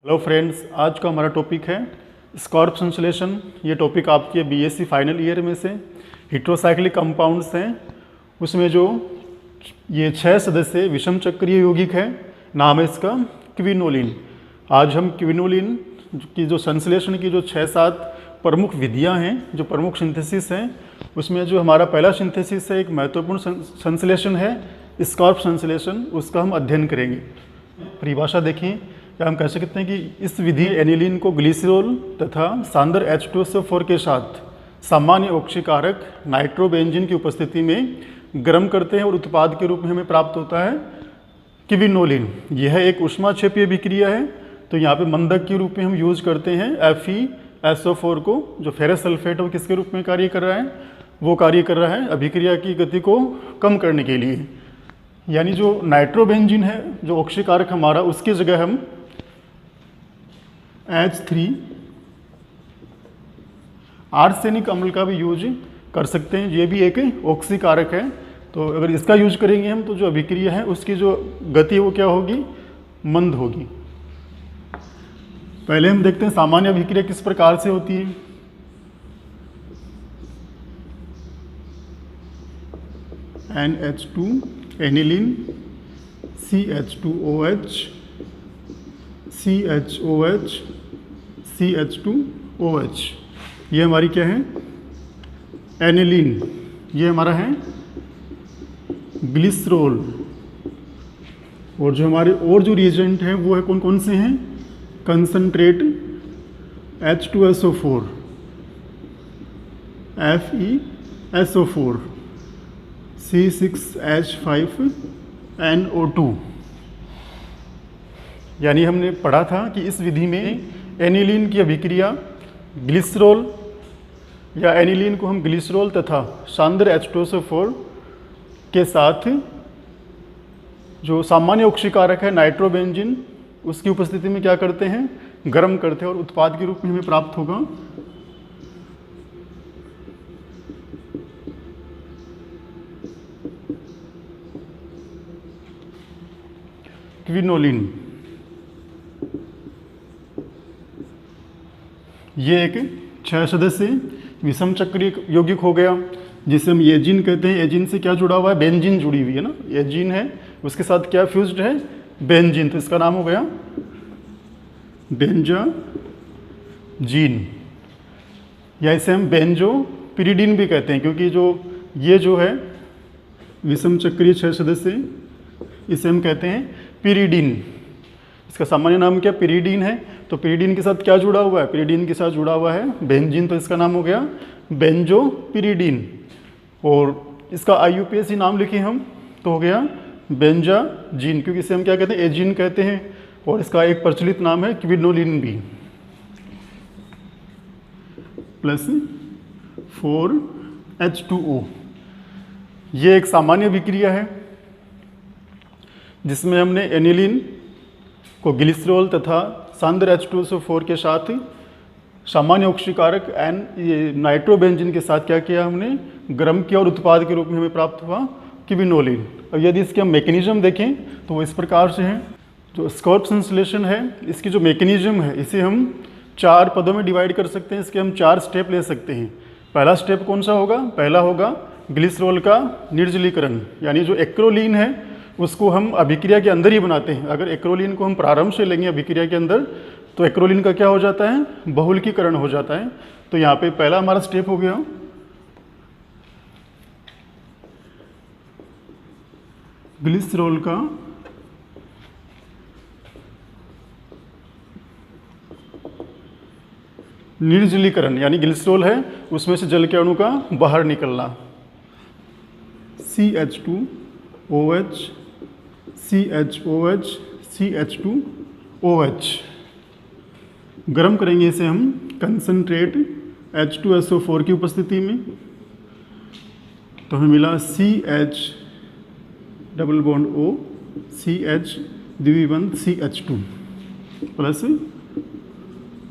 Hello friends, आज का हमारा टॉपिक है स्कॉर्प संश्लेषण। ये टॉपिक आपके बीएससी फाइनल ईयर में से हेट्रोसाइक्लिक कंपाउंड्स हैं, उसमें जो ये 6 सदस्य विषम चक्रीय यौगिक है, नाम है इसका क्विनोलिन। आज हम क्विनोलिन की जो संश्लेषण की जो 6-7 प्रमुख विधियां हैं, जो प्रमुख सिंथेसिस हैं, उसमें जो हमारा पहला सिंथेसिस है, एक महत्वपूर्ण संश्लेषण है स्कॉर्प संश्लेषण, उसका हम अध्ययन करेंगे। परिभाषा देखें, या हम कह सकते हैं कि इस विधि एनिलीन को ग्लिसरॉल तथा सांद्र H2SO4 के साथ सामान्य ऑक्सीकारक नाइट्रोबेंजीन की उपस्थिति में गर्म करते हैं और उत्पाद के रूप में हमें प्राप्त होता है क्विनोलिन। यह एक ऊष्माक्षेपीय विक्रिया है, तो यहाँ पे मंदक के रूप में हम यूज करते हैं FeSO4 को, जो फेरस सल्फेट वो किसके रूप में कार्य कर रहा है, वो कार्य कर रहा है अभिक्रिया की गति को कम करने के लिए। यानी जो नाइट्रोबेंजीन है, जो ऑक्सीकारक हमारा, उसकी जगह हम H3 आर्सेनिक अम्ल का भी यूज कर सकते हैं। ये भी एक ऑक्सीकारक है, तो अगर इसका यूज करेंगे हम, तो जो अभिक्रिया है उसकी जो गति वो क्या होगी, मंद होगी। पहले हम देखते हैं सामान्य अभिक्रिया किस प्रकार से होती है। NH2 aniline, CH2OH, CHOH, CH2OH, ये हमारी क्या है, एनिलीन। ये हमारा है ग्लिसरॉल। और जो हमारे और जो रिएजेंट हैं वो है कौन कौन से हैं, कंसंट्रेट H2SO4, FeSO4, C6H5NO2। यानी हमने पढ़ा था कि इस विधि में एनिलीन की अभिक्रिया ग्लिसरॉल, या एनिलीन को हम ग्लिसरॉल तथा सांद्र H2SO4 के साथ जो सामान्य ऑक्सीकारक है नाइट्रोबेंजीन, उसकी उपस्थिति में क्या करते हैं, गर्म करते हैं और उत्पाद के रूप में हमें प्राप्त होगा क्विनोलिन। ये एक 6 सदस्यीय विषम चक्रीय यौगिक हो गया, जिसे हम एजीन कहते हैं। एजीन से क्या जुड़ा हुआ है, बेंजीन जुड़ी हुई है ना, एजीन है, उसके साथ क्या फ्यूज्ड है, बेंजीन, तो इसका नाम हो गया बेंजाजीन, या इसे हम बेंजोपिरिडीन भी कहते हैं, क्योंकि ये जो है विषम चक्रीय 6 सदस्य, इसे हम कहते हैं पिरिडीन। इसका सामान्य नाम क्या, पिरिडीन है। तो पिरिडीन के साथ क्या जुड़ा हुआ है, पिरिडीन के साथ जुड़ा हुआ है बेंजीन, तो इसका नाम हो गया बेंजोपिरिडीन। और इसका IUPAC नाम लिखे हम, तो हो गया बेंजाजीन, क्योंकि इसे हम क्या कहते हैं, एजीन कहते हैं। और इसका एक प्रचलित नाम है क्विनोलिन भी, प्लस 4H2O। ये एक सामान्य विक्रिया है जिसमें हमने एनिलीन को ग्लिसरॉल तथा सांद्र H2SO4 के साथ सामान्य ऑक्सीकारक ये नाइट्रोबेंजीन के साथ क्या किया, हमने गर्म किया और उत्पाद के रूप में हमें प्राप्त हुआ क्विनोलिन। अब यदि इसके हम मैकेनिज्म देखें तो वो इस प्रकार से है। जो स्कॉर्प संश्लेषण है, इसकी जो मैकेनिज्म है, इसे हम 4 पदों में डिवाइड कर सकते हैं। इसके हम 4 स्टेप ले सकते हैं। पहला स्टेप कौन सा होगा, पहला होगा ग्लिसरॉल का निर्जलीकरण, यानी जो एक्रोलीन है उसको हम अभिक्रिया के अंदर ही बनाते हैं। अगर एक्रोलीन को हम प्रारंभ से लेंगे अभिक्रिया के अंदर, तो एक्रोलीन का क्या हो जाता है, बहुलकीकरण हो जाता है। तो यहाँ पे पहला हमारा स्टेप हो गया ग्लिसरॉल का निर्जलीकरण, यानी ग्लिसरॉल है उसमें से जल के अणु का बाहर निकलना। CH2OH, CHOH, CH2OH, गर्म करेंगे इसे हम कंसंट्रेट H2SO4 की उपस्थिति में, तो हमें मिला CH double bond O, CH द्विबंध CH2 plus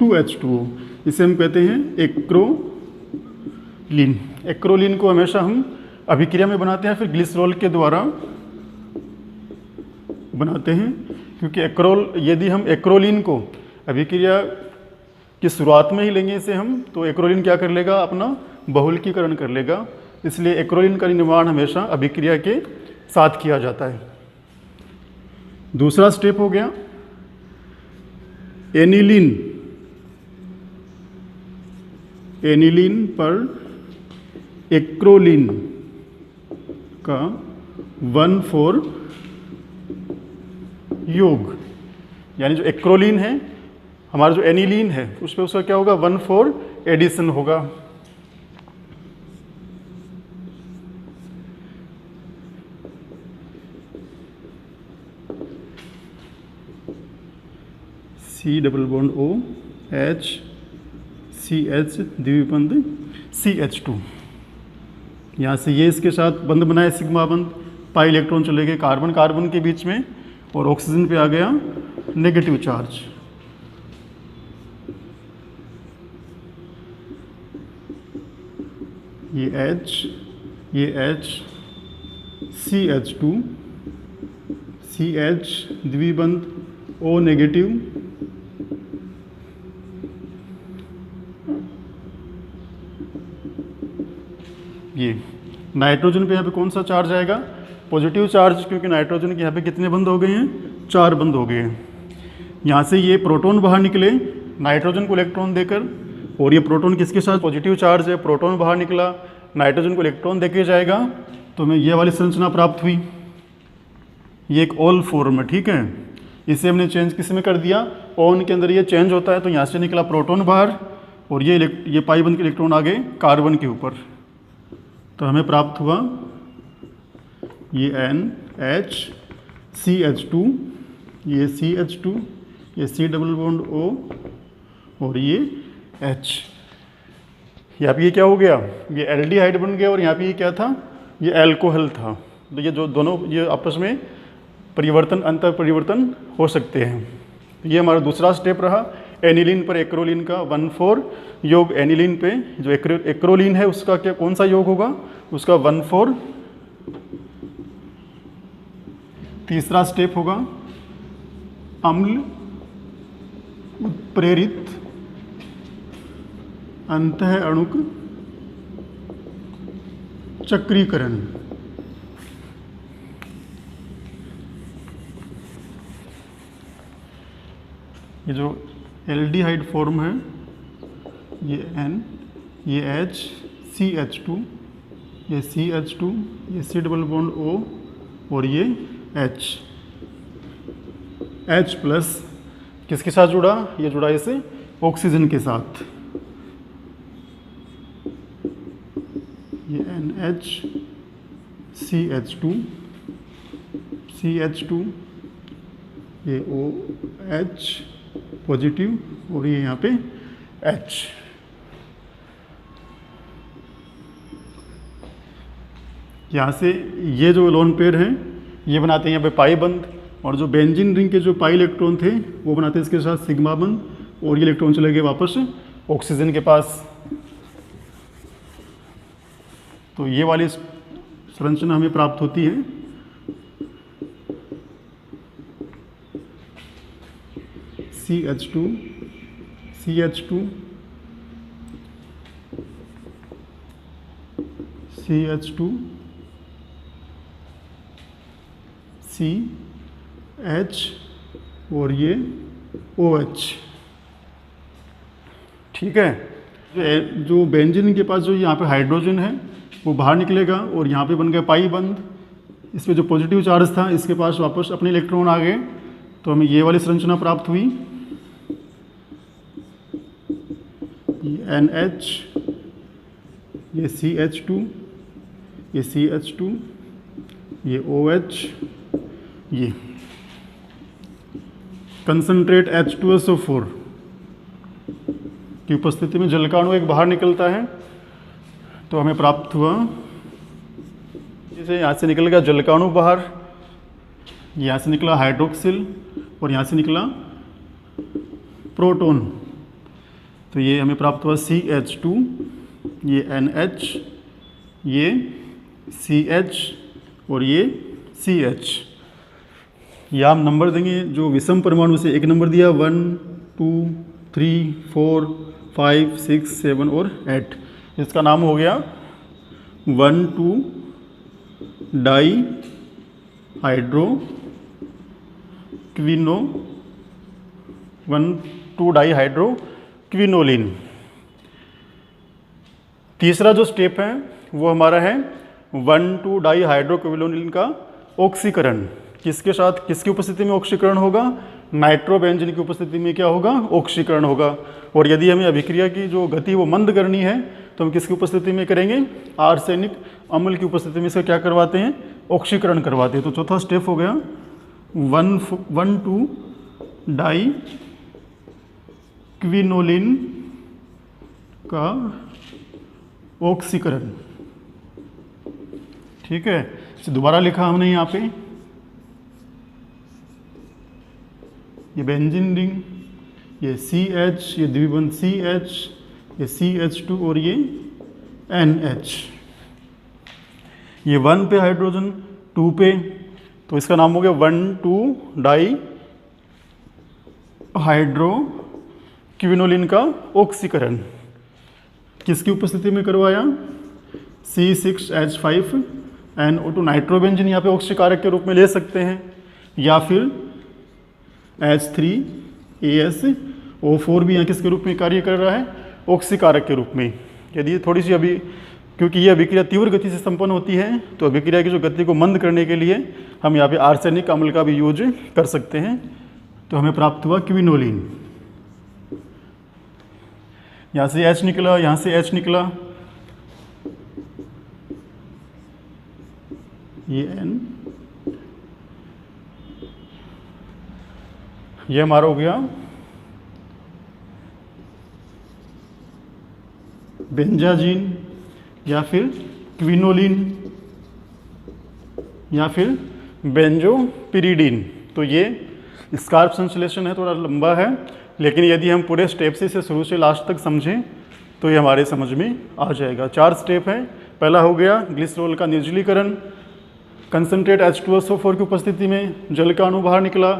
2H2O। इसे हम कहते हैं एक्रोलीन। एक्रोलीन को हमेशा हम अभिक्रिया में बनाते हैं, फिर ग्लिसरॉल के द्वारा बनाते हैं, क्योंकि एक्रोल, यदि हम एक्रोलीन को अभिक्रिया की शुरुआत में ही लेंगे इसे हम, तो एक्रोलीन क्या कर लेगा, अपना बहुलकीकरण कर लेगा। इसलिए एक्रोलीन का निर्माण हमेशा अभिक्रिया के साथ किया जाता है। दूसरा स्टेप हो गया एनिलीन। एनिलीन पर एक्रोलीन का 1,4 योग, यानी जो एक्रोलीन है, हमारा जो एनिलीन है, उस पर उसका क्या होगा, 1,4 एडिशन होगा। C double bond O H CH द्विबंध CH2। यहाँ से ये इसके साथ बंध बनाए सिग्मा बंध, पाई इलेक्ट्रॉन चले गए कार्बन कार्बन के बीच में, और ऑक्सीजन पे आ गया नेगेटिव चार्ज। ये H, ये H, CH2, CH द्विबंध O negative, ये नाइट्रोजन पे यहाँ पे कौन सा चार्ज आएगा, पॉजिटिव चार्ज, क्योंकि नाइट्रोजन के यहाँ पे कितने बंद हो गए हैं, 4 बंद हो गए हैं। यहाँ से ये प्रोटॉन बाहर निकले नाइट्रोजन को इलेक्ट्रॉन देकर, और ये प्रोटॉन किसके साथ, पॉजिटिव चार्ज है, प्रोटॉन बाहर निकला नाइट्रोजन को इलेक्ट्रॉन देके जाएगा, तो हमें ये वाली संरचना प्राप्त हुई। ये एक ऑल फॉर्म है, ठीक है। इसे हमने चेंज किस में कर दिया, ऑन के अंदर ये चेंज होता है, तो यहाँ से निकला प्रोटॉन बाहर, और ये पाई बंद के इलेक्ट्रॉन आ गए कार्बन के ऊपर, तो हमें प्राप्त हुआ ये NH CH2, ये CH2, ये C डबल बॉन्ड O, और ये H। यहाँ पे ये क्या हो गया, ये एल्डिहाइड बन गया, और यहाँ पे ये क्या था, ये एल्कोहल था। तो ये जो दोनों ये आपस में परिवर्तन, अंतर परिवर्तन हो सकते हैं। ये हमारा दूसरा स्टेप रहा। एनिलीन पर एक्रोलीन का 1,4 योग, एनिलीन पे जो एक्रोलीन है उसका क्या, कौन सा योग होगा, उसका 1,4। तीसरा स्टेप होगा अम्ल उत्प्रेरित अंतः अणुक चक्रीकरण। ये जो एल्डिहाइड फॉर्म है, ये N, ये H CH2, ये CH2, ये C डबल बॉन्ड O, और ये H प्लस किसके साथ जुड़ा, ये जुड़ा इसे ऑक्सीजन के साथ। ये NH CH2, CH2, ये OH पॉजिटिव, और ये यहाँ पे H। यहाँ से ये जो लोन पेयर हैं ये बनाते हैं यहाँ पे पाई बंध, और जो बेंजीन रिंग के जो पाई इलेक्ट्रॉन थे वो बनाते हैं इसके साथ सिग्मा बंध, और ये इलेक्ट्रॉन चले गए वापस ऑक्सीजन के पास। तो ये वाली संरचना हमें प्राप्त होती है। CH2, CH2, CH2, CH, और ये OH, ठीक है। जो बेंजीन के पास जो यहाँ पे हाइड्रोजन है वो बाहर निकलेगा, और यहाँ पे बन गया पाई बंध। इस पे जो पॉजिटिव चार्ज था इसके पास वापस अपने इलेक्ट्रॉन आ गए, तो हमें ये वाली संरचना प्राप्त हुई। ये NH, ये CH2, ये CH2, ये OH, ये कंसंट्रेट H2SO4 की उपस्थिति में जल का अणु एक बाहर निकलता है, तो हमें प्राप्त हुआ, जैसे यहाँ से निकल गया जल का अणु बाहर, यहाँ से निकला हाइड्रोक्सिल, और यहाँ से निकला प्रोटॉन, तो ये हमें प्राप्त हुआ CH2, ये NH, ये CH, और ये CH। या हम नंबर देंगे, जो विषम परमाणु से 1 नंबर दिया 1, 2 3 4 5 6 7 और 8। इसका नाम हो गया 1,2 dihydroquino 1,2 dihydroquinoline. तीसरा जो स्टेप है वो हमारा है 1,2 डाई हाइड्रो क्विनोलिन का ऑक्सीकरण। किसके साथ, किसकी उपस्थिति में ऑक्सीकरण होगा? नाइट्रोबेंजीन की उपस्थिति में क्या होगा? ऑक्सीकरण होगा। और यदि हमें अभिक्रिया की जो गति वो मंद करनी है तो हम किसकी उपस्थिति में करेंगे? आर्सेनिक अम्ल की उपस्थिति में इसका क्या करवाते हैं? ऑक्सीकरण करवाते हैं। तो चौथा स्टेप हो गया 1,2 डाई क्विनोलिन का ऑक्सीकरण। ठीक है, इसे दोबारा लिखा हमने यहाँ पे, ये बेंजीन रिंग, ये CH, ये द्विबंध CH, ये CH2 और ये NH। ये 1 पे हाइड्रोजन, 2 पे, तो इसका नाम हो गया 1,2 डाई हाइड्रो क्विनोलिन का ऑक्सीकरण। किसकी उपस्थिति में करवाया? C6H5NO2 नाइट्रोबेंजीन यहाँ पे ऑक्सीकारक के रूप में ले सकते हैं, या फिर H3AsO4 भी यहाँ किसके रूप में कार्य कर रहा है? ऑक्सीकारक के रूप में। यदि थोड़ी सी अभी, क्योंकि ये अभिक्रिया तीव्र गति से संपन्न होती है, तो अभिक्रिया की जो गति को मंद करने के लिए हम यहाँ पे आर्सेनिक अम्ल का भी यूज कर सकते हैं। तो हमें प्राप्त हुआ क्विनोलिन। यहाँ से H निकला, यहाँ से H निकला, ये N, ये हमारा हो गया बेंजाजीन, या फिर क्विनोलिन, या फिर बेंजोपिरिडीन। तो ये स्कार्प संश्लेषण है, थोड़ा लंबा है, लेकिन यदि हम पूरे स्टेप से इसे शुरू से लास्ट तक समझें तो ये हमारे समझ में आ जाएगा। 4 स्टेप है। पहला हो गया ग्लिसरॉल का निर्जलीकरण, कंसंट्रेट H2SO4 की उपस्थिति में जल का अणु बाहर निकला।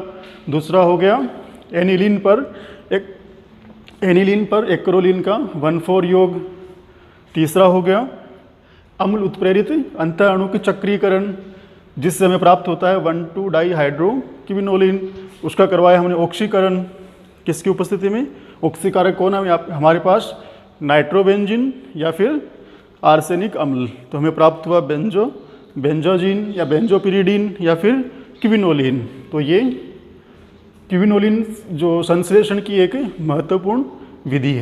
दूसरा हो गया एनिलीन पर एक्रोलीन का 1,4 योग। तीसरा हो गया अम्ल उत्प्रेरित अंतः अणु की चक्रीकरण, जिससे हमें प्राप्त होता है 1,2 डाई हाइड्रो क्विनोलिन। उसका करवाया हमने ऑक्सीकरण। किसकी उपस्थिति में? ऑक्सीकारक कौन है हमारे पास? नाइट्रोबेंजीन या फिर आर्सेनिक अम्ल। तो हमें प्राप्त हुआ बेंजाजीन या बेंजोपिरिडीन या फिर क्विनोलिन। तो ये क्विनोलिन जो संश्लेषण की एक महत्वपूर्ण विधि है।